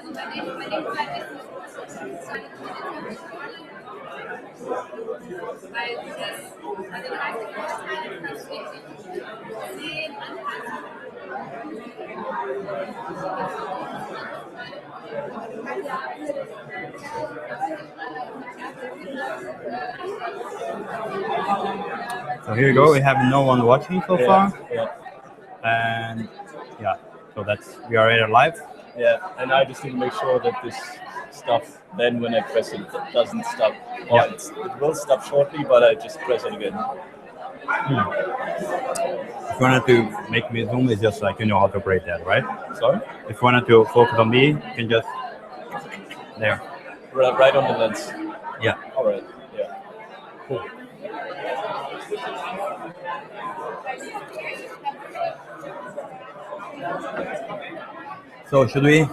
So here you go. We have no one watching so far, Yeah. and yeah, so we are already live. Yeah, and I just need to make sure that this stuff, then when I press it, it doesn't stop. Or Yeah. it will stop shortly, but I just press it again. If you wanted to make me zoom, it's just like you know how to operate that, right? Sorry? If you wanted to focus on me, you can just there. Right on the lens. Yeah. All right. Yeah. Cool. So should we?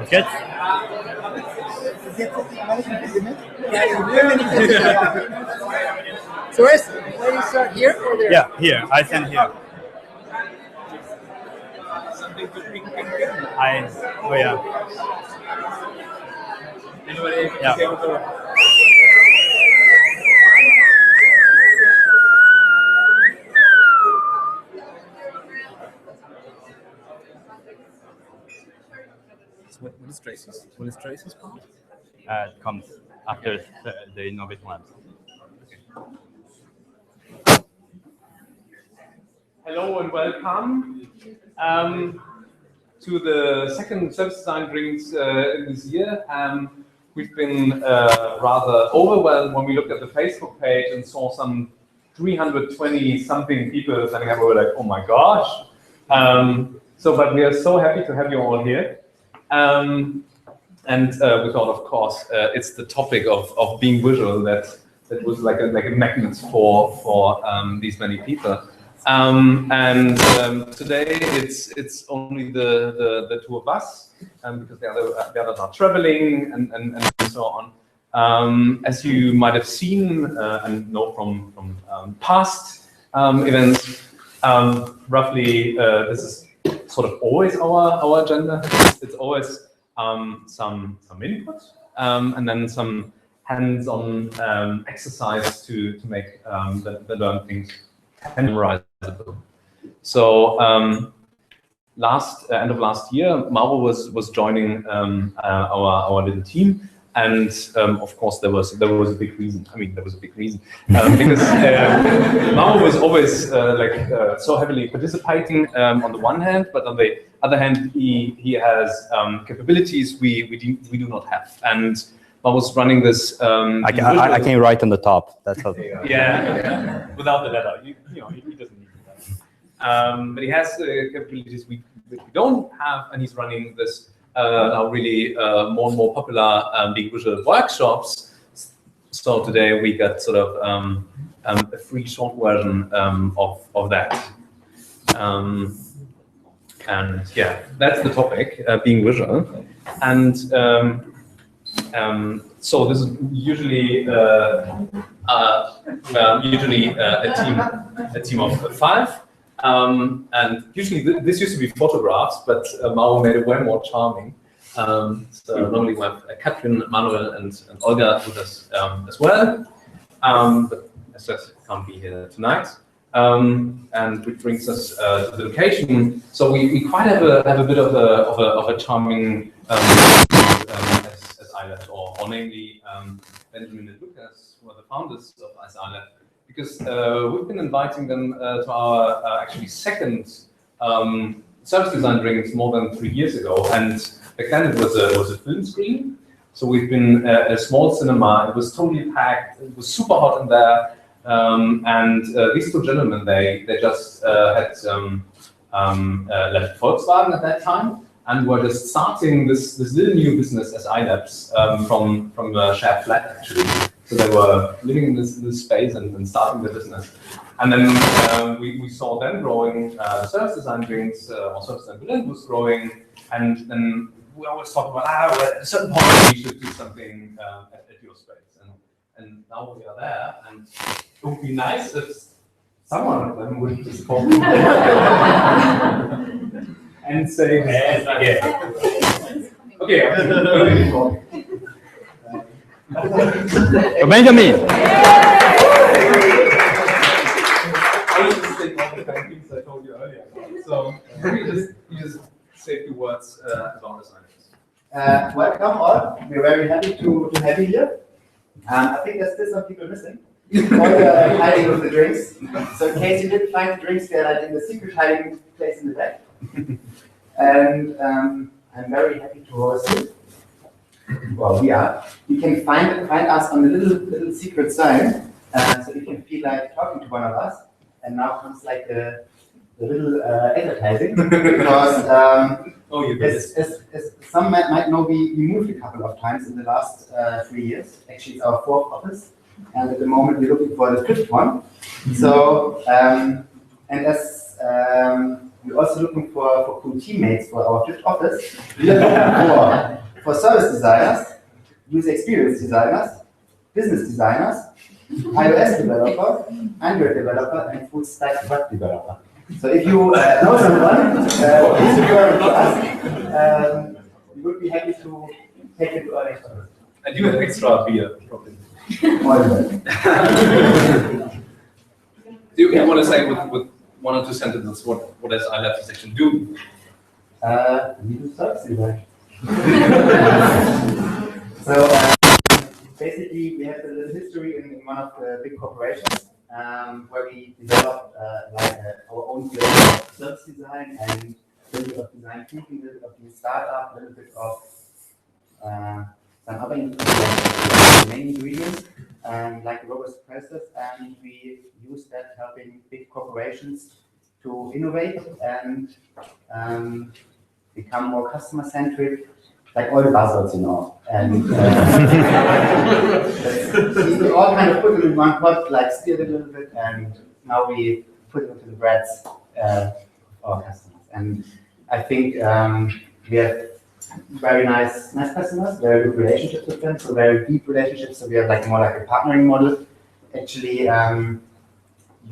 Okay. So where do you start, here or there? Yeah, here. I stand here. Oh yeah. Anybody? Yeah. What is Tracy's part? It comes after the innovation labs. Hello and welcome to the second service design drinks in this year. We've been rather overwhelmed when we looked at the Facebook page and saw some 320 something people signing up. We were like, oh my gosh. But we are so happy to have you all here. And we thought, of course, it's the topic of being visual that was like a magnet for these many people. Today it's only the two of us, because the others are traveling and so on. As you might have seen and know from past events, roughly this is sort of always our agenda. It's always some input and then some hands-on exercise to make the learned things memorizable. So end of last year, Mauro was joining our little team. And of course, there was a big reason. I mean, there was a big reason because Mauro was always so heavily participating on the one hand, but on the other hand, he has capabilities we do not have. And Mauro was running this. I can write on the top. That's how. Yeah, without the letter, he doesn't need that. But he has capabilities we don't have, and he's running this. Now really more and more popular big visual workshops. So today we got sort of a free short version of that. And yeah, that's the topic, being visual. And so this is usually a team of 5. And usually this used to be photographs, but Mauro made it way more charming. So normally we have Katrin, Manuel, and Olga with us as well. But as I said, can't be here tonight. And which brings us to the location. So we quite have a bit of a charming as iLab, or namely Benjamin and Lucas, who are the founders of iLab. Because we've been inviting them to our actually second service design drinks more than 3 years ago, and back then it was a film screen. So we've been at a small cinema. It was totally packed. It was super hot in there, and these two gentlemen they just had left Volkswagen at that time and were just starting this little new business as iLabs from a shared flat actually. So they were living in this space and starting the business. And then we saw them growing, service design drinks, or service design Berlin was growing. And then we always talk about, well, at a certain point we should do something at your space. And now we are there. And it would be nice if someone of them would just call me and say, hey, okay, Benjamin. I was just saying all the thank yous I told you earlier. So maybe you just say a few words about this item. Welcome all. We're very happy to have you here. I think there's still some people missing. All the hiding of the drinks. So in case you didn't find the drinks, they're like in the secret hiding place in the back. And I'm very happy to host you. Well, we are. You can find us on the little secret sign, so you can feel like talking to one of us. And now comes like the little advertising, because as some might know, we moved a couple of times in the last 3 years. Actually, it's our 4th office, and at the moment we're looking for the 5th one. So, and as we're also looking for cool teammates for our 5th office, we're looking for service designers, user experience designers, business designers, iOS developer, Android developer, and full stack web developer. So if you know someone, please refer to us. We would be happy to take it to our next office. And you have extra beer, probably. Do you want to say with 1 or 2 sentences what does iLab section do? We do service design. So basically, we have a little history in one of the big corporations where we developed our own field of service design and a little bit of design thinking, a little bit of new startup, a little bit of some other main ingredients like robust process, and we use that helping big corporations to innovate and become more customer-centric, like all the buzzwords, you know. And we all kind of put it in one pot, like steered it a little bit, and now we put it into the breads of our customers. And I think we have very nice customers, very good relationships with them, so very deep relationships. So we have like more like a partnering model. Actually,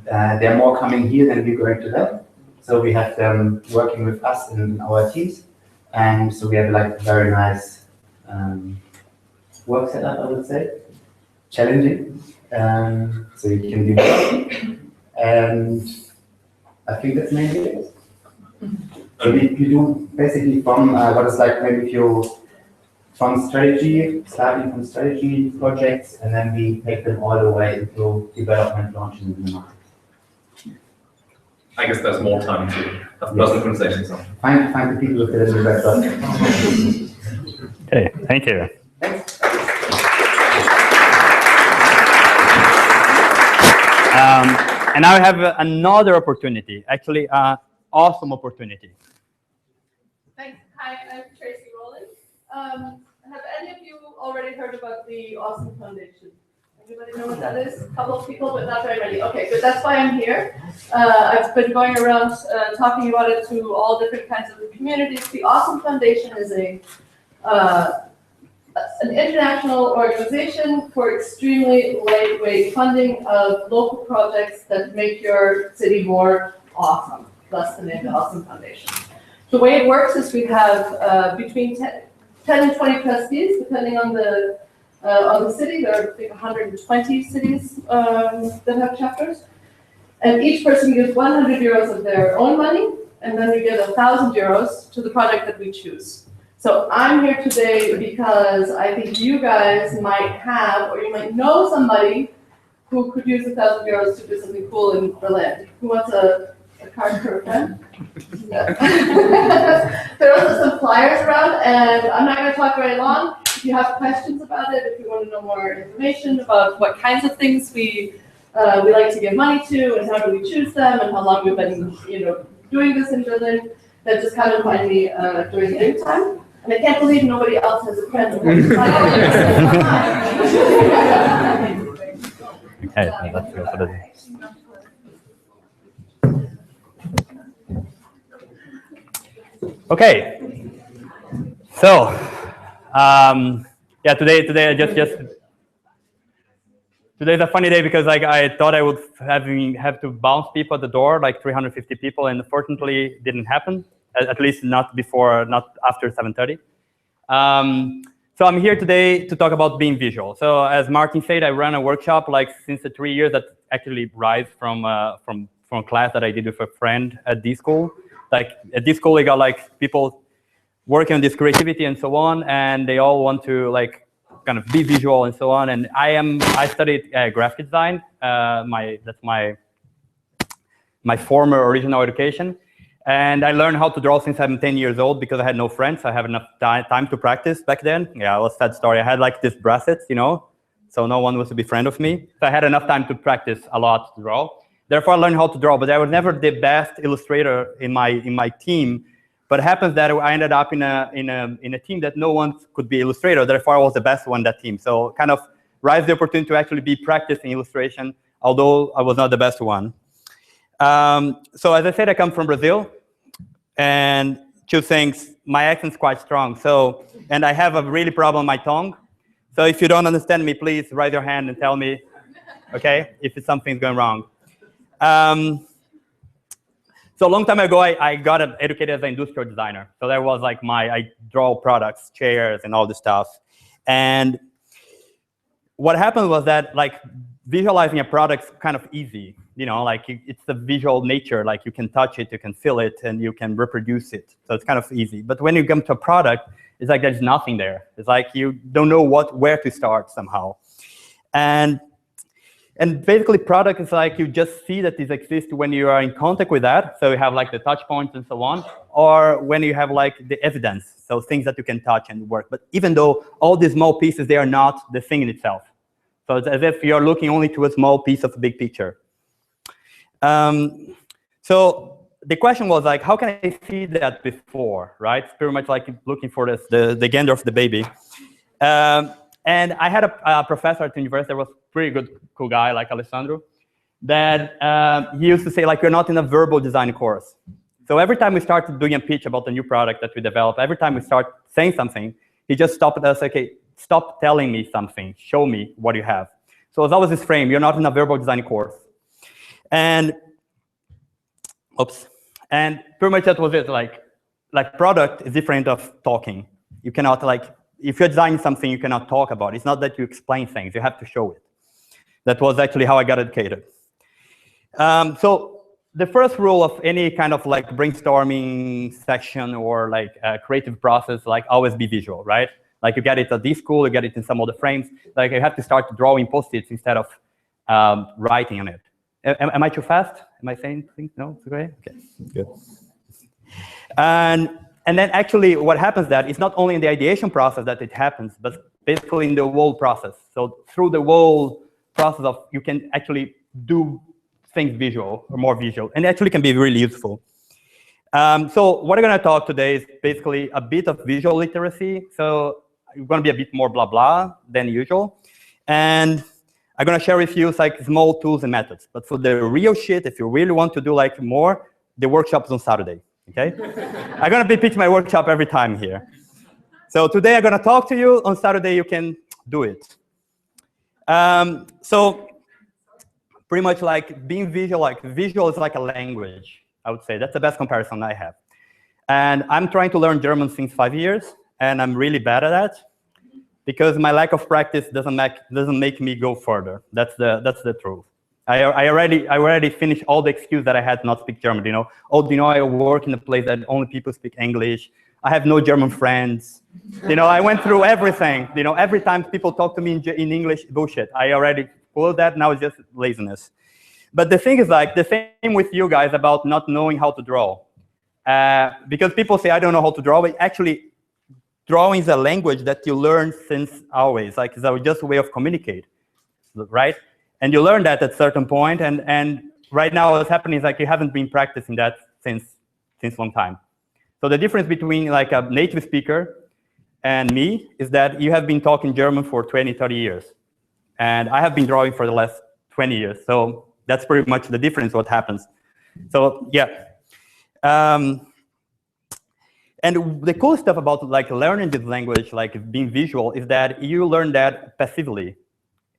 they're more coming here than we're going to them. So we have them working with us in our teams. And so we have like very nice work setup, I would say. Challenging. So you can do that. And I think that's mainly it. So we do basically from what is like maybe if you from strategy, starting from strategy projects, and then we take them all the way into development, launching in the market. I guess there's more time to have personal conversations. Find the people who fit in the best. Okay, thank you. Thanks. And now I have another opportunity, actually awesome opportunity. Thanks. Hi, I'm Tracy Rowland. Have any of you already heard about the Awesome Foundation? Anybody know what that is? A couple of people, but not very many. Okay, good. That's why I'm here. I've been going around talking about it to all different kinds of communities. The Awesome Foundation is an international organization for extremely lightweight funding of local projects that make your city more awesome. Thus the name, the Awesome Foundation. The way it works is we have between 10 and 20 trustees, depending on the city. There are, I think, 120 cities that have chapters. And each person gives 100 euros of their own money, and then we give 1,000 euros to the project that we choose. So I'm here today because I think you guys might have, or you might know somebody who could use 1,000 euros to do something cool in Berlin. Who wants a card for a friend? Yeah. There are also some flyers around, and I'm not going to talk very long. If you have questions about it, if you want to know more information about what kinds of things we like to give money to, and how do we choose them, and how long we've been, doing this in Berlin, then just kind of find me during the time. And I can't believe nobody else has a pen. Okay, so that's good for the. Okay, so yeah, today I just today's a funny day because like I thought I would have to bounce people at the door, like 350 people, and unfortunately it didn't happen. At least not after 7:30. So I'm here today to talk about being visual. So as Martin said, I run a workshop like since the 3 years that actually rise from a class that I did with a friend at this school. Like at this school, we got like people working on this creativity and so on, and they all want to like kind of be visual and so on. And I studied graphic design. That's my former original education. And I learned how to draw since I'm 10 years old because I had no friends. I have enough time to practice back then. Yeah, it was a sad story. I had like these bracelets, you know, so no one was to be friend of me. So I had enough time to practice a lot to draw. Therefore, I learned how to draw, but I was never the best illustrator in my team. But it happens that I ended up in a team that no one could be illustrator. Therefore, I was the best one in that team. So kind of raised the opportunity to actually be practicing illustration, although I was not the best one. So as I said, I come from Brazil, and two things, my accent's quite strong. So, and I have a really problem with my tongue. So if you don't understand me, please raise your hand and tell me, okay, if something's going wrong. So a long time ago, I got educated as an industrial designer. So that was like I draw products, chairs, and all this stuff. And what happened was that like visualizing a product's kind of easy. You know, like it's the visual nature, like you can touch it, you can feel it, and you can reproduce it. So it's kind of easy. But when you come to a product, it's like there's nothing there. It's like you don't know where to start somehow. And basically product is like you just see that this exists when you are in contact with that. So you have like the touch points and so on, or when you have like the evidence, so things that you can touch and work. But even though all these small pieces, they are not the thing in itself. So it's as if you're looking only to a small piece of the big picture. So the question was like, how can I see that before, right? It's pretty much like looking for the gender of the baby. And I had a professor at the university that was pretty good, cool guy, like Alessandro, that he used to say, like, you're not in a verbal design course. So every time we started doing a pitch about the new product that we develop, every time we start saying something, he just stopped us, okay, stop telling me something, show me what you have. So it's always this frame, you're not in a verbal design course. And, oops, and pretty much that was it, like product is different of talking. You cannot, like, if you're designing something, you cannot talk about it. It's not that you explain things, you have to show it. That was actually how I got educated. So the first rule of any kind of like brainstorming section or like a creative process, like always be visual, right? Like you get it at this school, you get it in some other frames. Like you have to start drawing post-its instead of writing on it. Am I too fast? Am I saying things? No, it's okay? Okay, good. And then actually what happens that it's not only in the ideation process that it happens, but basically in the whole process. So through the whole process of, you can actually do things visual or more visual, and it actually can be really useful. So what I'm going to talk today is basically a bit of visual literacy. So it's going to be a bit more blah blah than usual, and I'm going to share with you like small tools and methods. But for the real shit, if you really want to do like more, the workshop is on Saturday. Okay, I'm going to be pitching my workshop every time here. So today I'm going to talk to you. On Saturday you can do it. So pretty much like being visual, like visual is like a language, I would say. That's the best comparison I have. And I'm trying to learn German since 5 years, and I'm really bad at that because my lack of practice doesn't make me go further. That's the truth. I already finished all the excuse that I had to not speak German. You know, oh, you know, I work in a place that only people speak English. I have no German friends. You know, I went through everything. You know, every time people talk to me in English, bullshit. I already pulled that. Now it's just laziness. But the thing is, like, the same with you guys about not knowing how to draw. Because people say, I don't know how to draw. But actually, drawing is a language that you learn since always. Like, it's just a way of communicate, right? And you learn that at a certain point. And right now, what's happening is like you haven't been practicing that since a long time. So the difference between like a native speaker and me is that you have been talking German for 20, 30 years. And I have been drawing for the last 20 years. So that's pretty much the difference what happens. So yeah. And the cool stuff about like learning this language, like being visual, is that you learn that passively.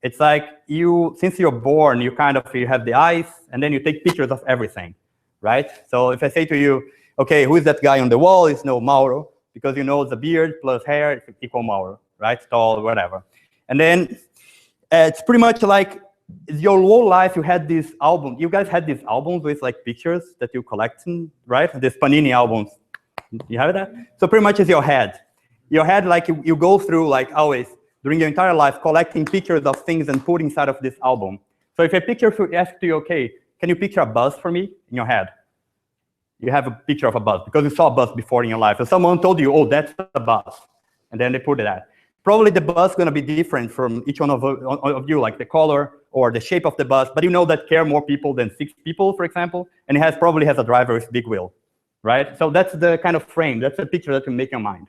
It's like since you're born, you have the eyes, and then you take pictures of everything, right? So if I say to you, okay, who is that guy on the wall? It's no Mauro, because you know the beard plus hair equal Mauro, right? Tall, whatever. And then it's pretty much like your whole life you had this album. You guys had these albums with like pictures that you collecting, right? These Panini albums. You have that? So pretty much it's your head. Your head, like you go through like always during your entire life collecting pictures of things and put inside of this album. So if a picture asks you, okay, can you picture a bus for me in your head? You have a picture of a bus because you saw a bus before in your life. So someone told you, oh, that's a bus. And then they put it at. Probably the bus is going to be different from each one of you, like the color or the shape of the bus. But you know that care more people than 6 people, for example. And it probably has a driver with big wheel, right? So that's the kind of frame. That's a picture that you make in your mind.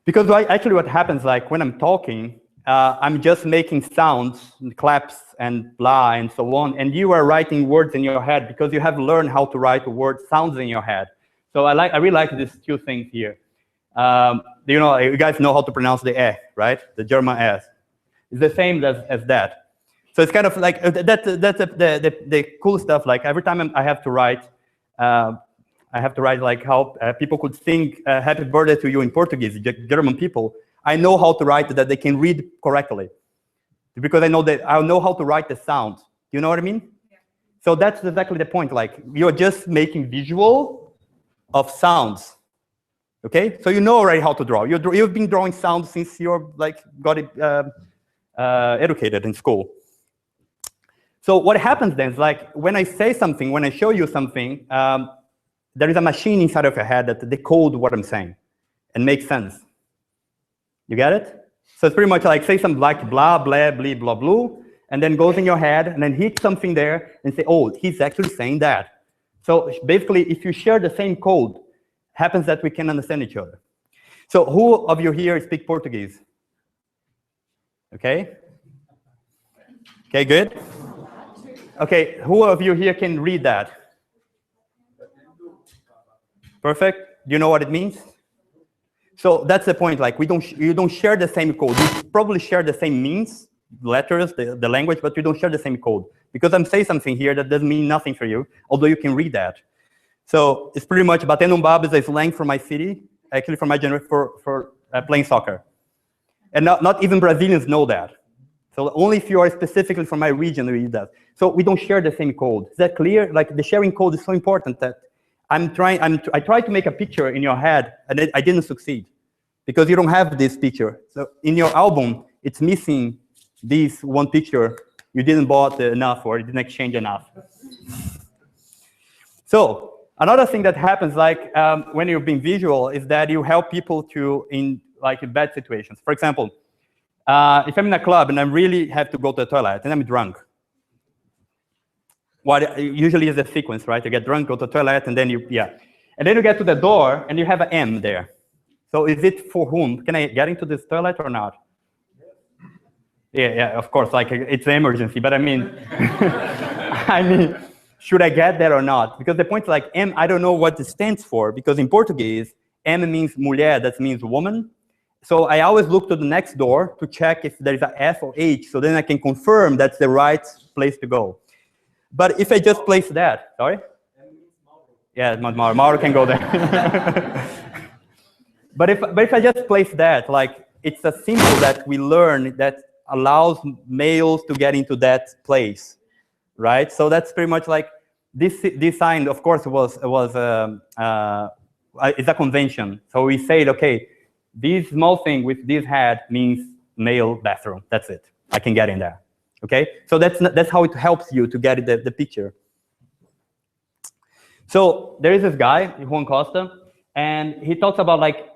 Because actually what happens, like when I'm talking, I'm just making sounds, and claps, and blah, and so on. And you are writing words in your head because you have learned how to write word sounds in your head. So I really like these 2 things here. You guys know how to pronounce the "eh," right? The German "s." It's the same as that. So it's kind of like that's the cool stuff. Like every time I have to write like how people could sing "Happy Birthday" to you in Portuguese, German people. I know how to write that they can read correctly, because I know how to write the sound. You know what I mean? Yeah. So that's exactly the point. Like you're just making visual of sounds. Okay, so you know already how to draw. You've been drawing sound since you're like got it educated in school. So what happens then is like when I say something, when I show you something, there is a machine inside of your head that decodes what I'm saying and makes sense. You get it? So it's pretty much like say something like blah blah blah blah blah, and then goes in your head and then hit something there and say, oh, he's actually saying that. So basically, if you share the same code, happens that we can understand each other. So who of you here speak Portuguese? Okay. Okay, good. Okay, who of you here can read that? Perfect. Do you know what it means? So that's the point. Like you don't share the same code. You probably share the same means, letters, the language, but you don't share the same code. Because I'm saying something here that doesn't mean nothing for you, although you can read that. So it's pretty much batendo um babo is a slang for my city, actually for my generation, for playing soccer. And not even Brazilians know that. So only if you are specifically from my region, we use that. So we don't share the same code. Is that clear? Like the sharing code is so important that I tried to make a picture in your head, and I didn't succeed because you don't have this picture. So in your album, it's missing this one picture. You didn't bought enough, or you didn't exchange enough. So another thing that happens, like when you're being visual, is that you help people in bad situations. For example, if I'm in a club and I really have to go to the toilet and I'm drunk, what usually is a sequence, right? You get drunk, go to the toilet, and then and then you get to the door and you have an M there. So is it for whom? Can I get into this toilet or not? Yeah, of course. Like it's an emergency, but I mean, should I get there or not? Because the point is like M, I don't know what it stands for, because in Portuguese, M means mulher, that means woman. So I always look to the next door to check if there is a F or H, so then I can confirm that's the right place to go. But if I just place that, sorry? Yeah, Mauro can go there. But if I just place that, like it's a symbol that we learn that allows males to get into that place, right? So that's pretty much like this sign. Of course, it's a convention. So we said, okay, this small thing with this hat means male bathroom. That's it. I can get in there. Okay, so that's how it helps you to get the picture. So there is this guy, Juan Costa, and he talks about like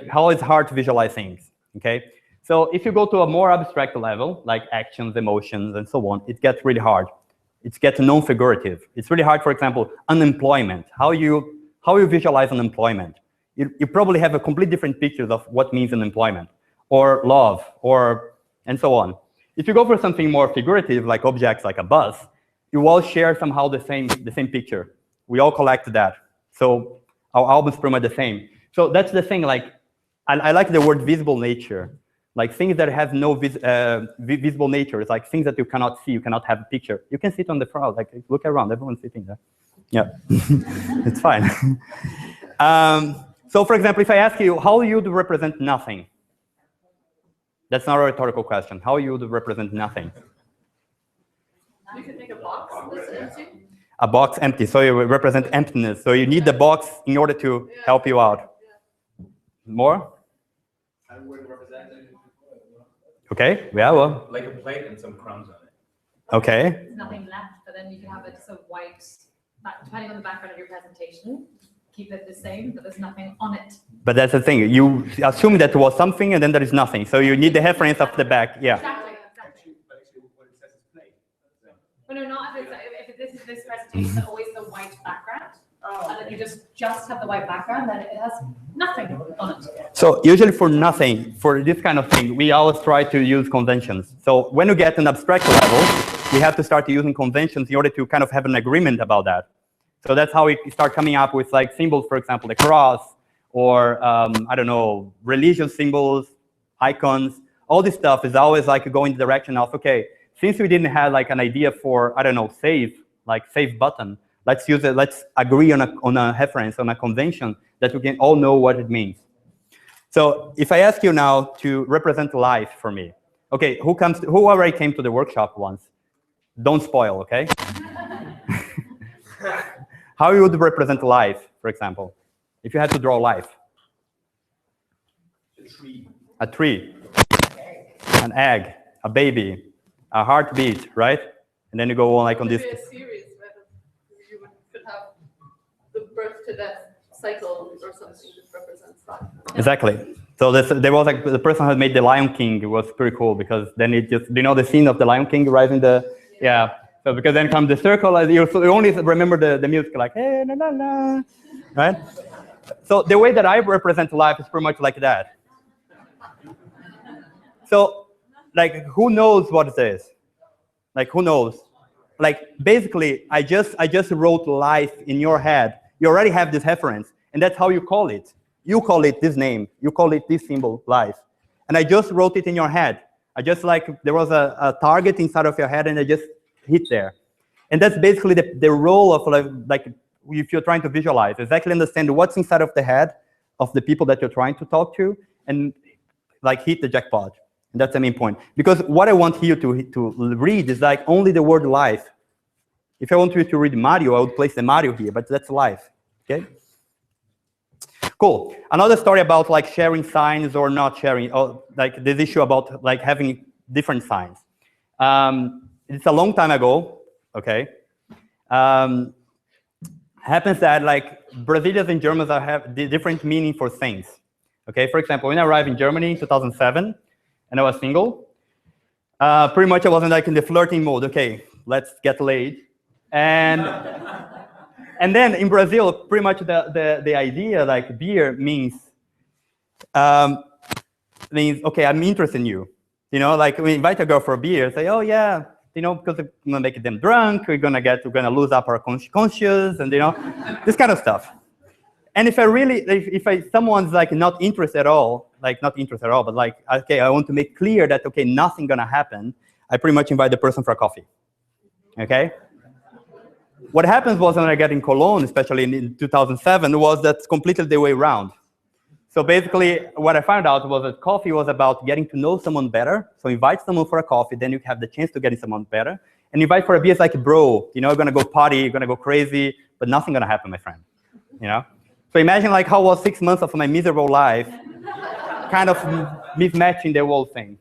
how it's hard to visualize things. Okay, so if you go to a more abstract level, like actions, emotions, and so on, it gets really hard. It gets non-figurative. It's really hard. For example, unemployment. How you visualize unemployment? you probably have a completely different picture of what means unemployment, or love, or and so on. If you go for something more figurative, like objects, like a bus, you all share somehow the same picture. We all collect that. So our album's pretty much the same. So that's the thing, like, I like the word visible nature. Like things that have no visible nature. It's like things that you cannot see, you cannot have a picture. You can sit on the crowd, like look around, everyone's sitting there. Yeah, it's fine. So for example, if I ask you, how you would represent nothing? That's not a rhetorical question. How you would represent nothing? You could make a box that's empty. A box empty, so you represent emptiness. So you need the box in order to help you out. More? I would represent it. Okay, yeah, well. Like a plate and some crumbs on it. Okay. There's nothing left, but then you can have it so white, depending on the background of your presentation, keep it the same, but there's nothing on it. But that's the thing, you assume that was something and then there is nothing. So you need the reference of the back, yeah. Exactly. But actually what it says is plate. But no, not if this is this presentation, it's always the white background. And if you just have the white background, then it has nothing on it. So usually for nothing, for this kind of thing, we always try to use conventions. So when you get an abstract level, we have to start using conventions in order to kind of have an agreement about that. So that's how we start coming up with like symbols, for example, the cross, or I don't know, religious symbols, icons. All this stuff is always like going in the direction of, okay, since we didn't have like an idea for, I don't know, save, like save button, let's use it, let's agree on a reference, on a convention that we can all know what it means. So if I ask you now to represent life for me, okay, who already came to the workshop once? Don't spoil, okay? How you would represent life, for example, if you had to draw life? A tree. A tree, an egg, a baby, a heartbeat, right? And then you go on like on this. Maybe a series where you could have the birth to death cycle or something that represents that. Exactly. So there was like the person who made the Lion King. It was pretty cool because then it just, you know, the scene of the Lion King rising the, yeah. So because then comes the circle, you only remember the music like, hey, la, la, la, right? So the way that I represent life is pretty much like that. So like, who knows what it is? Like, who knows? Like, basically, I just wrote life in your head. You already have this reference, and that's how you call it. You call it this name. You call it this symbol, life. And I just wrote it in your head. I just like, there was a target inside of your head, and I just hit there. And that's basically the role of like if you're trying to visualize, exactly understand what's inside of the head of the people that you're trying to talk to, and like hit the jackpot. And that's the main point. Because what I want here to read is like only the word life. If I want you to read Mario, I would place the Mario here, but that's life, okay? Cool. Another story about like sharing signs or not sharing, or like this issue about like having different signs. It's a long time ago, okay? Happens that like Brazilians and Germans have different meaning for things, okay? For example, when I arrived in Germany in 2007, and I was single, pretty much I wasn't like in the flirting mode, okay, let's get laid. And then in Brazil, pretty much the idea like beer means, okay, I'm interested in you. You know, like we invite a girl for a beer, say, oh yeah, you know, because we're gonna make them drunk, we're gonna lose up our conscience, and you know, this kind of stuff. And if someone's like not interested at all, but like, okay, I want to make clear that, okay, nothing gonna happen, I pretty much invite the person for a coffee, okay? What happens was when I got in Cologne, especially in 2007, was that's completely the way around. So basically, what I found out was that coffee was about getting to know someone better. So invite someone for a coffee, then you have the chance to get someone better. And invite for a beer is like, bro, you know, you're gonna go party, you're gonna go crazy, but nothing gonna happen, my friend, you know? So imagine like how was 6 months of my miserable life, kind of mismatching the whole thing.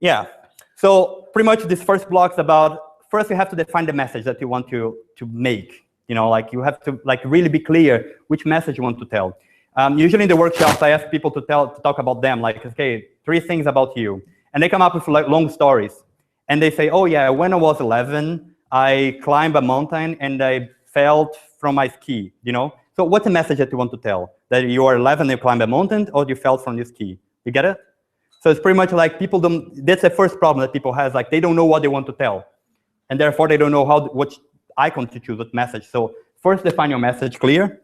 Yeah, so pretty much this first block is about, first you have to define the message that you want to make. You know, like you have to like really be clear which message you want to tell. Usually in the workshops, I ask people to talk about them, like, okay, 3 things about you. And they come up with like long stories. And they say, oh yeah, when I was 11, I climbed a mountain and I fell from my ski, you know? So what's the message that you want to tell? That you are 11 and you climbed a mountain, or you fell from your ski? You get it? So it's pretty much like people don't, that's the first problem that people have, like they don't know what they want to tell. And therefore they don't know which icon to choose, what message. So first define your message clear.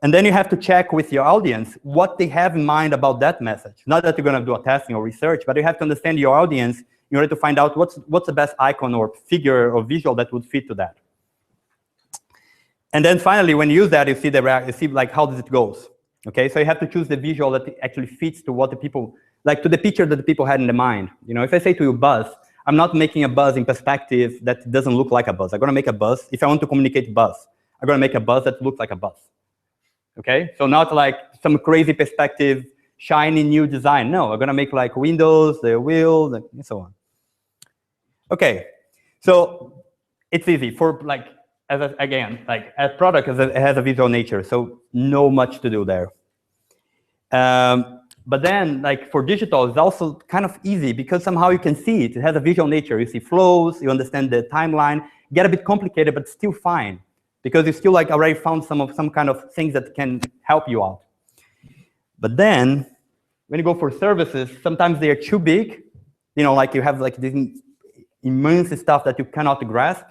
And then you have to check with your audience what they have in mind about that message. Not that you're going to do a testing or research, but you have to understand your audience in order to find out what's the best icon or figure or visual that would fit to that. And then finally, when you use that, you see like how does it goes. Okay, so you have to choose the visual that actually fits to what the people, like to the picture that the people had in the mind. You know, if I say to you buzz, I'm not making a buzz in perspective that doesn't look like a buzz. I'm going to make a buzz. If I want to communicate buzz, I'm going to make a buzz that looks like a buzz. Okay, so not like some crazy perspective, shiny new design. No, I'm going to make like windows, the wheels, and so on. Okay, so it's easy for like, again, like a product it has a visual nature, so no much to do there. But then, like for digital, it's also kind of easy because somehow you can see it. It has a visual nature. You see flows, you understand the timeline. Get a bit complicated, but still fine because you still like already found some kind of things that can help you out. But then, when you go for services, sometimes they are too big. You know, like you have like this immense stuff that you cannot grasp,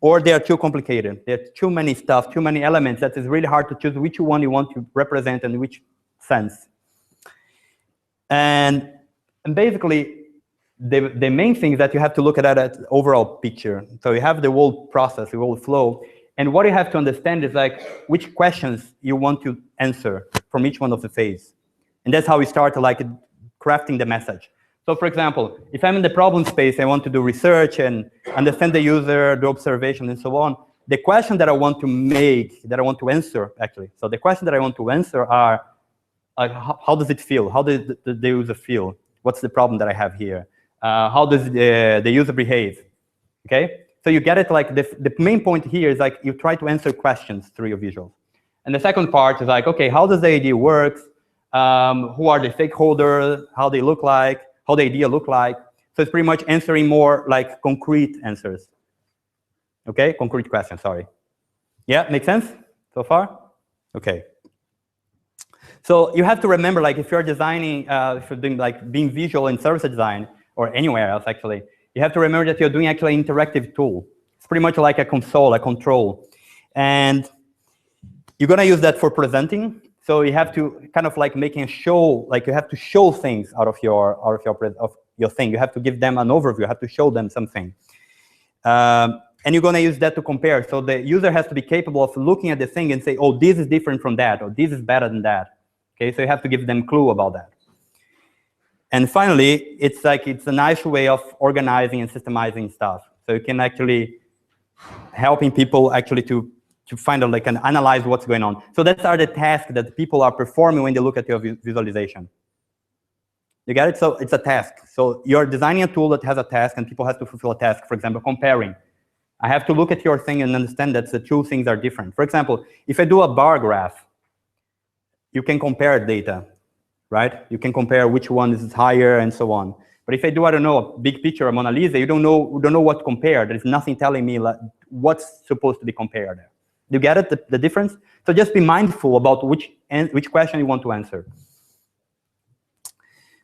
or they are too complicated. There are too many stuff, too many elements that it's really hard to choose which one you want to represent and which sense. And basically, the main thing is that you have to look at that overall picture. So you have the whole process, the whole flow, and what you have to understand is like which questions you want to answer from each one of the phase. And that's how we start like crafting the message. So for example, if I'm in the problem space, I want to do research and understand the user, do observation, and so on. The question that I want to make, that I want to answer, actually. So the question that I want to answer are, how does it feel? How does the user feel? What's the problem that I have here? How does the user behave? Okay? So you get it, like the main point here is like you try to answer questions through your visuals. And the second part is like, okay, how does the idea work? Who are the stakeholders? How they look like? How the idea look like? So it's pretty much answering more like concrete answers. Okay, concrete questions, sorry. Yeah, make sense so far? Okay. So you have to remember, like if you're designing, if you're doing like being visual in service design or anywhere else actually, you have to remember that you're doing actually an interactive tool. It's pretty much like a console, a control. And you're gonna use that for presenting. So you have to kind of like making a show, like you have to show things out of your thing. You have to give them an overview. You have to show them something. And you're gonna use that to compare. So the user has to be capable of looking at the thing and say, oh, this is different from that, or this is better than that. Okay, so you have to give them a clue about that. And finally, it's a nice way of organizing and systemizing stuff. So you can actually helping people actually to find out, like, and analyze what's going on. So that's are the tasks that people are performing when they look at your visualization. You get it? So it's a task. So you're designing a tool that has a task, and people have to fulfill a task. For example, comparing. I have to look at your thing and understand that the two things are different. For example, if I do a bar graph, you can compare data, right? You can compare which one is higher and so on. But if I do, I don't know, a big picture of Mona Lisa, you don't know what to compare. There's nothing telling me like, what's supposed to be compared there. Do you get it, the difference? So just be mindful about which question you want to answer.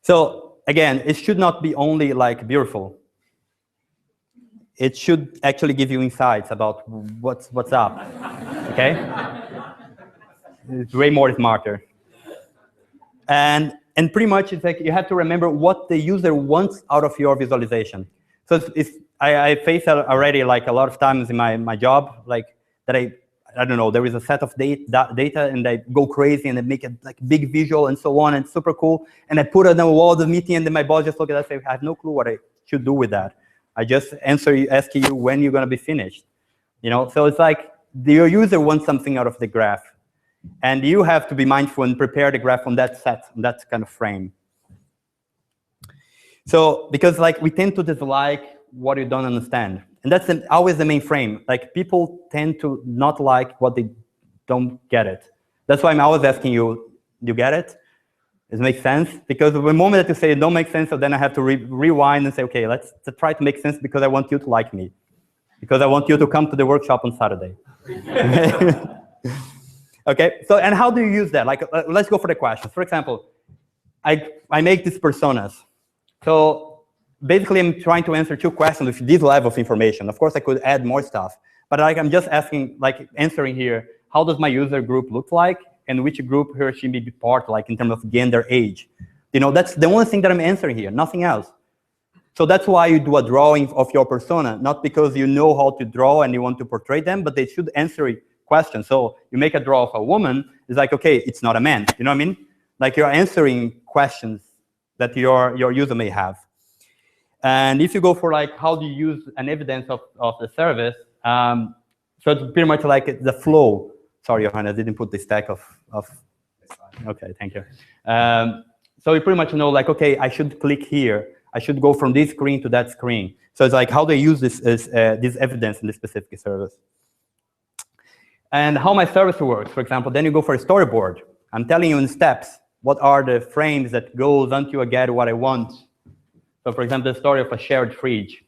So again, it should not be only like beautiful. It should actually give you insights about what's up, okay? It's way more smarter. And pretty much it's like you have to remember what the user wants out of your visualization. So I face already like a lot of times in my job, like that I don't know, there is a set of data and I go crazy and I make it like big visual and so on and super cool. And I put it on the wall of the meeting and then my boss just look at that and say, I have no clue what I should do with that. I just ask you when you're gonna be finished. You know, so it's like your user wants something out of the graph. And you have to be mindful and prepare the graph on that set, on that kind of frame. So, because like we tend to dislike what you don't understand. And that's always the main frame. Like people tend to not like what they don't get it. That's why I'm always asking you, do you get it? Does it make sense? Because the moment that you say it don't make sense, so then I have to rewind and say, okay, let's try to make sense because I want you to like me. Because I want you to come to the workshop on Saturday. Okay, so and how do you use that? Like, let's go for the questions. For example, I make these personas. So basically, I'm trying to answer 2 questions with this level of information. Of course, I could add more stuff, but like I'm just asking, like answering here, how does my user group look like, and which group he or she may be part, like in terms of gender, age. You know, that's the only thing that I'm answering here, nothing else. So that's why you do a drawing of your persona, not because you know how to draw and you want to portray them, but they should answer a question. So you make a draw of a woman, it's like, okay, it's not a man. You know what I mean? Like you're answering questions that your user may have. And if you go for like, how do you use an evidence of the service? So it's pretty much like the flow. Sorry, Johanna, I didn't put the stack of. Okay, thank you. So you pretty much know like, okay, I should click here. I should go from this screen to that screen. So it's like how they use this evidence in this specific service. And how my service works, for example, then you go for a storyboard. I'm telling you in steps, what are the frames that goes until I get what I want. So for example, the story of a shared fridge.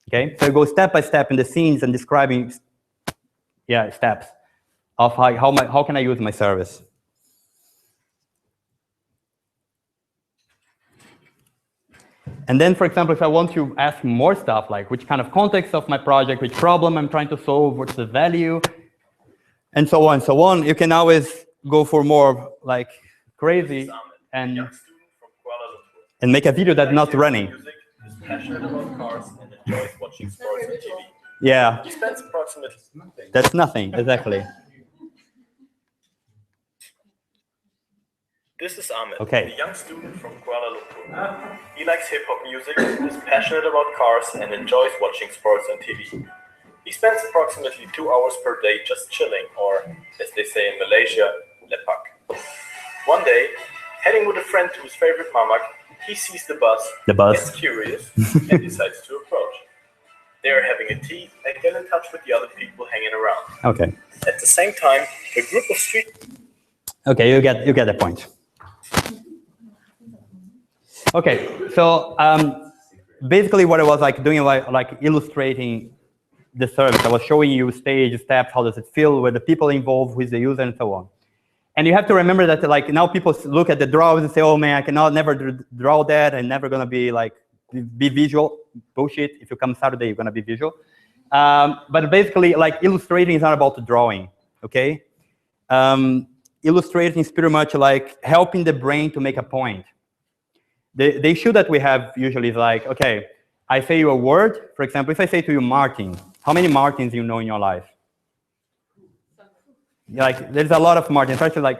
Okay, so you go step by step in the scenes and describing, steps of how can I use my service. And then, for example, if I want to ask more stuff, like which kind of context of my project, which problem I'm trying to solve, what's the value, and so on, you can always go for more like crazy and make a video that's not running. Is passionate about cars and enjoys watching sports on TV. Yeah. He spends approximately nothing. That's nothing, exactly. This is Ahmed, Okay. a young student from Kuala Lumpur. He likes hip-hop music, is passionate about cars, and enjoys watching sports on TV. He spends approximately 2 hours per day just chilling, or, as they say in Malaysia, lepak. One day, heading with a friend to his favorite mamak, he sees the bus, gets curious, and decides to approach. They are having a tea and get in touch with the other people hanging around. Okay. At the same time, a group of street... Okay, you get the point. Okay, so basically what I was like doing, like illustrating the service. I was showing you stage, steps, how does it feel, with the people involved, with the user, and so on. And you have to remember that like now people look at the drawings and say, oh man, I cannot never draw that, and never gonna be like be visual. Bullshit. If you come Saturday, you're gonna be visual. But basically, like illustrating is not about the drawing. Okay. Illustrating is pretty much like helping the brain to make a point. The issue that we have usually is like, okay, I say you a word. For example, if I say to you Martin, how many Martins you know in your life? Like, there's a lot of Martins, especially like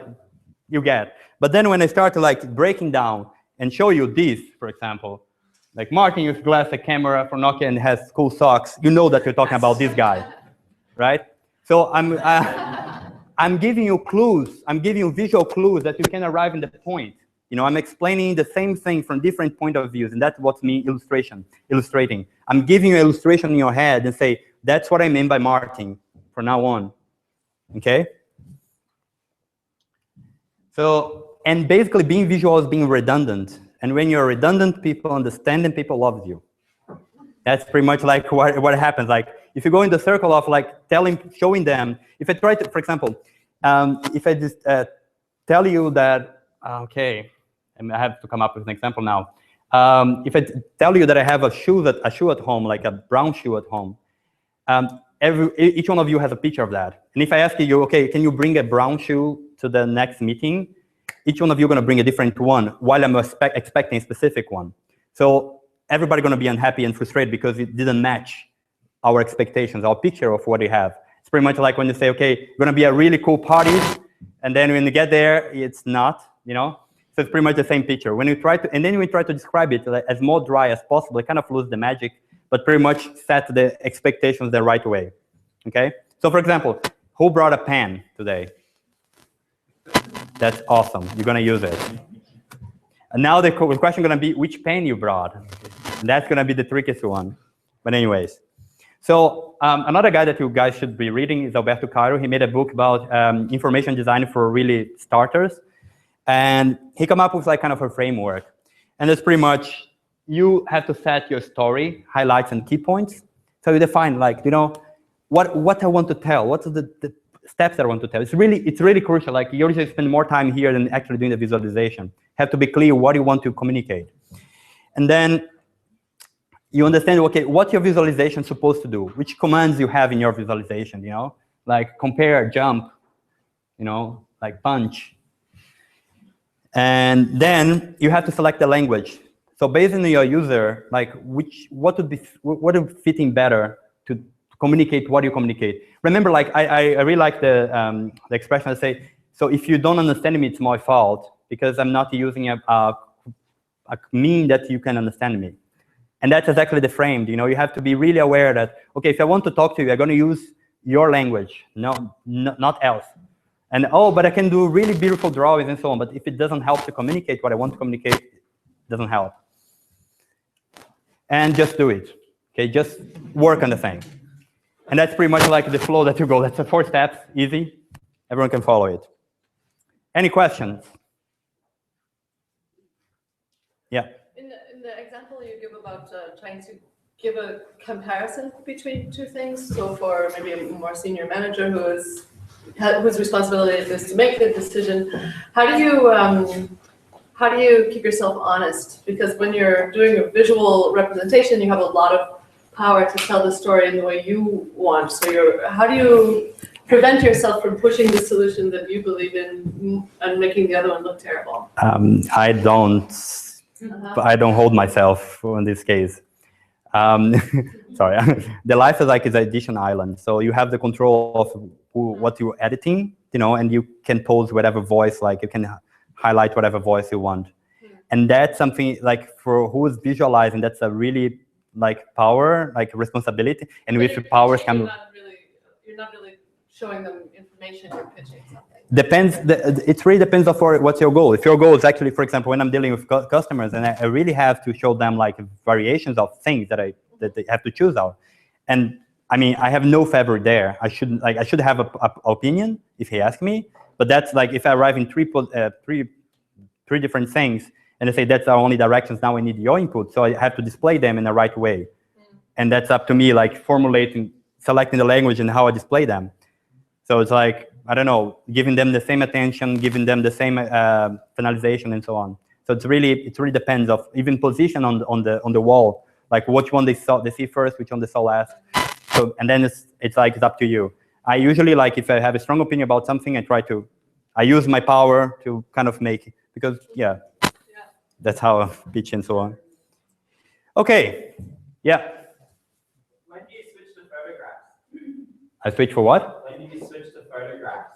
you get. But then when I start to like breaking down and show you this, for example, like Martin uses glass, a camera for Nokia, and has cool socks, you know that you're talking about this guy, right? So I'm giving you clues. I'm giving you visual clues that you can arrive in the point. You know, I'm explaining the same thing from different point of views, and that's what's me illustrating. I'm giving you an illustration in your head and say, that's what I mean by Martin from now on, okay? So, and basically being visual is being redundant. And when you're redundant, people understand and people love you. That's pretty much like what happens. Like, if you go in the circle of like showing them, if I try to, for example, if I just tell you that, okay, and I have to come up with an example now. If I tell you that I have a shoe at home, like a brown shoe at home, each one of you has a picture of that. And if I ask you, okay, can you bring a brown shoe to the next meeting? Each one of you are going to bring a different one, while I'm expecting a specific one. So everybody's going to be unhappy and frustrated because it didn't match our expectations, our picture of what we have. It's pretty much like when you say, okay, it's going to be a really cool party, and then when you get there, it's not, you know? So it's pretty much the same picture. When you try to, and then we try to describe it as more dry as possible, it kind of loses the magic, but pretty much set the expectations the right way, okay? So for example, who brought a pen today? That's awesome. You're going to use it. And now the question is going to be which pen you brought. And that's going to be the trickiest one. But anyways. So another guy that you guys should be reading is Alberto Cairo. He made a book about information design for really starters. And he came up with like kind of a framework. And it's pretty much, you have to set your story, highlights and key points. So you define like, you know, what I want to tell. What's steps that I want to tell. It's really crucial. Like you usually spend more time here than actually doing the visualization. Have to be clear what you want to communicate. And then you understand, okay, what your visualization is supposed to do, which commands you have in your visualization, you know, like compare, jump, you know, like punch. And then you have to select the language. So based on your user, like what would fit in better to communicate what you communicate. Remember, like I really like the expression I say, so if you don't understand me, it's my fault because I'm not using a mean that you can understand me. And that's exactly the frame. You know, you have to be really aware that, okay, if I want to talk to you, I'm going to use your language, not else. And oh, but I can do really beautiful drawings and so on. But if it doesn't help to communicate what I want to communicate, it doesn't help. And just do it. Okay, just work on the thing. And that's pretty much like the flow that you go. That's the 4 steps, easy. Everyone can follow it. Any questions? Yeah. In the example you give about trying to give a comparison between 2 things, so for maybe a more senior manager whose responsibility it is to make the decision, how do you keep yourself honest? Because when you're doing a visual representation, you have a lot of power to tell the story in the way you want. So how do you prevent yourself from pushing the solution that you believe in and making the other one look terrible? I don't hold myself in this case. Sorry, the life is like is an edition island. So you have the control of what you're editing, you know, and you can pose whatever voice, like you can highlight whatever voice you want. And that's something like for who is visualizing, that's a really like power, like responsibility. And with the powers come. You're not really showing them information, you're pitching something. Depends. It really depends on what's your goal. If your goal is actually, for example, when I'm dealing with customers, and I really have to show them like variations of things that they have to choose out. And I mean, I have no favorite there. I should have an opinion if he asks me. But that's like if I arrive in three different things, and they say that's our only directions. Now I need your input, so I have to display them in the right way. And that's up to me, like selecting the language and how I display them. So it's like, I don't know, giving them the same attention, giving them the same finalization and so on. So it really depends of even position on the wall, like which one they see first, which one they saw last. So and then it's like it's up to you. I usually like if I have a strong opinion about something, I use my power to kind of make it because that's how I pitch and so on. Okay, yeah. When do you switch to photographs? I switch for what? When do you switch to photographs?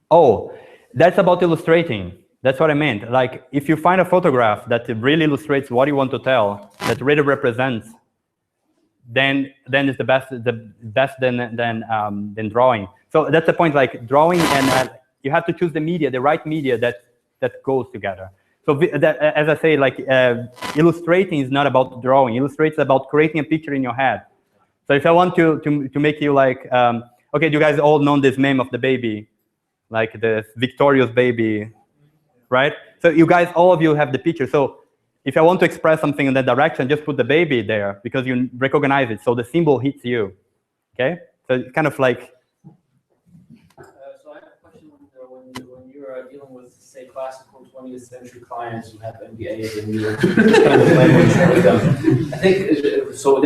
Oh, that's about illustrating. That's what I meant. Like, if you find a photograph that really illustrates what you want to tell, that really represents, then it's the best than drawing. So that's the point. Like drawing and you have to choose the right media that goes together. So as I say, like illustrating is not about drawing. Illustrating is about creating a picture in your head. So if I want to make you like, okay, you guys all know this meme of the baby, like the victorious baby, right? So you guys, all of you have the picture. So if I want to express something in that direction, just put the baby there because you recognize it. So the symbol hits you, okay? So it's kind of like. So I have a question when you're dealing with, say, classical 20th century clients who have MBAs and you're kind of language with them. I think, so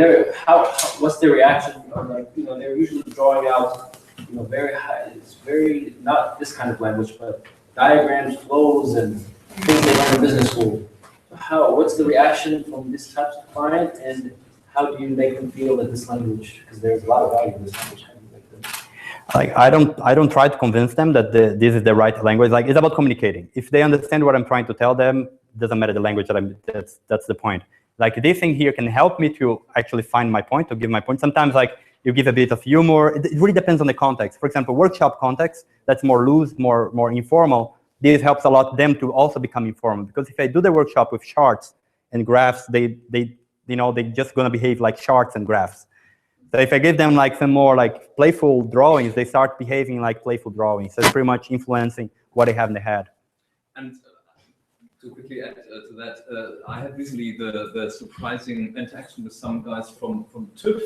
what's their reaction? Like, you know, they're usually drawing out, you know, very high, it's very, not this kind of language, but diagrams, flows, and things they learn in business school. What's the reaction from this type of client, and how do you make them feel that this language, because there's a lot of value in this language, how do you make them? Like I don't try to convince them that this is the right language. Like it's about communicating. If they understand what I'm trying to tell them, it doesn't matter the language that's the point. Like this thing here can help me to actually find my point, to give my point. Sometimes like you give a bit of humor. It really depends on the context. For example, workshop context, that's more loose, more informal. This helps a lot them to also become informal. Because if I do the workshop with charts and graphs, they just gonna behave like charts and graphs. So if I give them like some more like playful drawings, they start behaving like playful drawings. So it's pretty much influencing what they have in their head. And to quickly add to that, I had recently the surprising interaction with some guys from TÜV.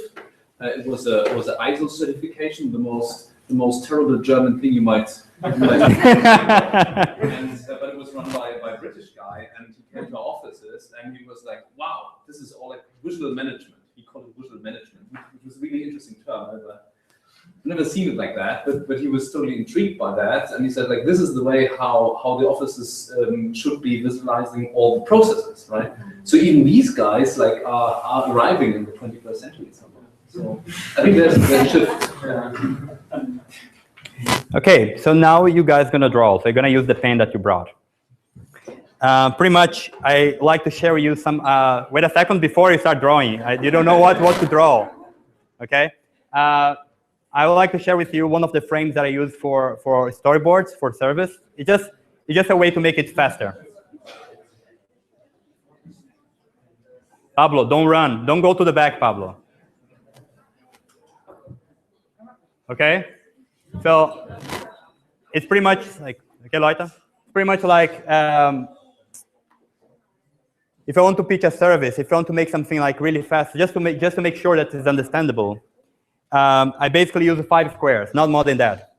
It was an ISO certification, the most the most terrible German thing you might imagine. But it was run by a British guy, and he came to our offices, and he was like, wow, this is all like visual management. He called it visual management, which was a really interesting term. I've never seen it like that, but he was totally intrigued by that, and he said, like, this is the way how the offices should be visualizing all the processes, right? So even these guys like are arriving in the 21st century somehow. So I think there's a shift. Okay, so now you guys gonna draw. So you're gonna use the pen that you brought. Pretty much, I like to share with you some. Wait a second before you start drawing. You don't know what to draw. Okay. I would like to share with you one of the frames that I use for storyboards for Serivce. It's just a way to make it faster. Pablo, don't run. Don't go to the back, Pablo. Okay? So it's pretty much like, okay, Leute? It's pretty much like if I want to pitch a service, if I want to make something like really fast, just to make sure that it's understandable, I basically use 5 squares, not more than that.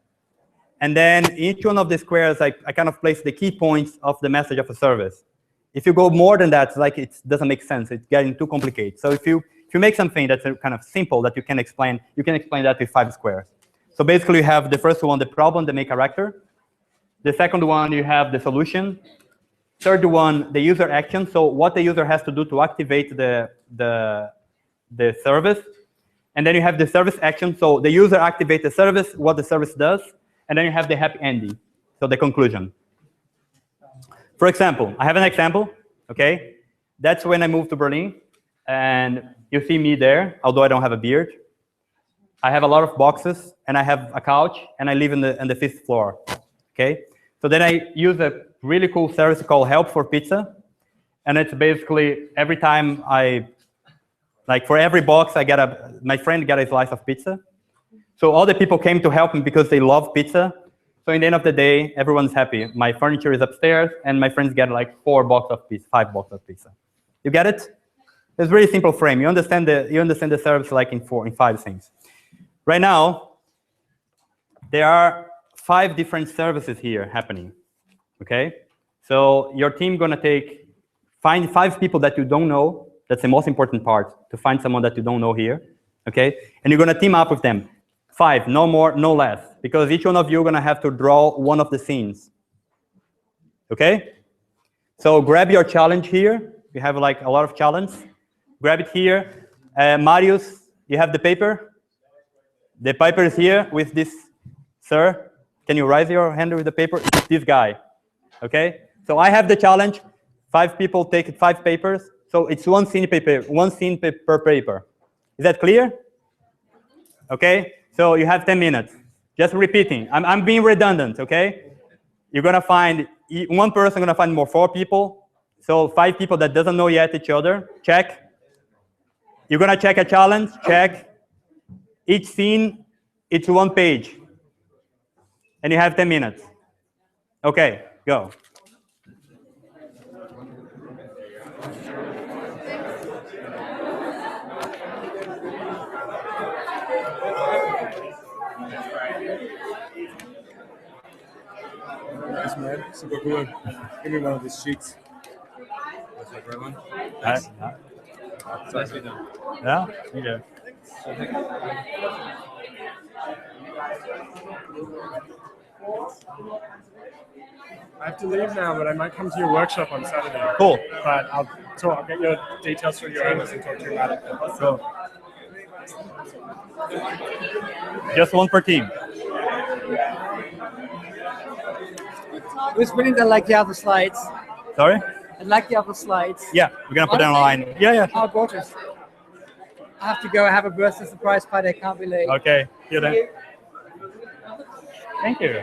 And then each one of the squares, I kind of place the key points of the message of a service. If you go more than that, like it doesn't make sense. It's getting too complicated. So if you make something that's kind of simple that you can explain that with 5 squares. So basically, you have the first one, the problem, the main character. The second one, you have the solution. Third one, the user action. So what the user has to do to activate the service. And then you have the service action. So the user activates the service, what the service does. And then you have the happy ending, so the conclusion. For example, I have an example, okay? That's when I moved to Berlin. And you see me there, although I don't have a beard. I have a lot of boxes, and I have a couch, and I live in the 5th floor, okay? So then I use a really cool service called Help for Pizza. And it's basically every time like for every box, my friend got a slice of pizza. So all the people came to help me because they love pizza. So in the end of the day, everyone's happy. My furniture is upstairs, and my friends get like 5 boxes of pizza. You get it? It's a very simple frame. You understand the service like in 5 things. Right now, there are 5 different services here happening. Okay? So your team gonna find 5 people that you don't know. That's the most important part, to find someone that you don't know here, okay? And you're gonna team up with them. 5, no more, no less, because each one of you are gonna have to draw one of the scenes, okay? So grab your challenge here. We have like a lot of challenge. Grab it here. Marius, you have the paper? The paper is here with this, sir. Can you raise your hand with the paper? It's this guy, okay? So I have the challenge. 5 people take 5 papers. So it's one scene per paper. Is that clear? Okay. So you have 10 minutes. Just repeating. I'm being redundant. Okay. You're gonna find one person gonna find more 4 people. So 5 people that doesn't know yet each other. Check. You're gonna check a challenge. Check. Each scene, it's 1 page, and you have 10 minutes. Okay. Go. Nice, man. Super cool. Give me one of these sheets. That's like right one. Nice. Nicely done. Yeah. Okay. I have to leave now, but I might come to your workshop on Saturday. Cool. But I'll get your details from your owners and talk to you about it. Cool. Just one per team. It was brilliant. I like the other slides. Sorry? I like the other slides. Yeah, we're gonna put it online. Yeah. Oh, gorgeous. I have to go. I have a birthday surprise party. I can't be late. Okay. See you then. Thank you.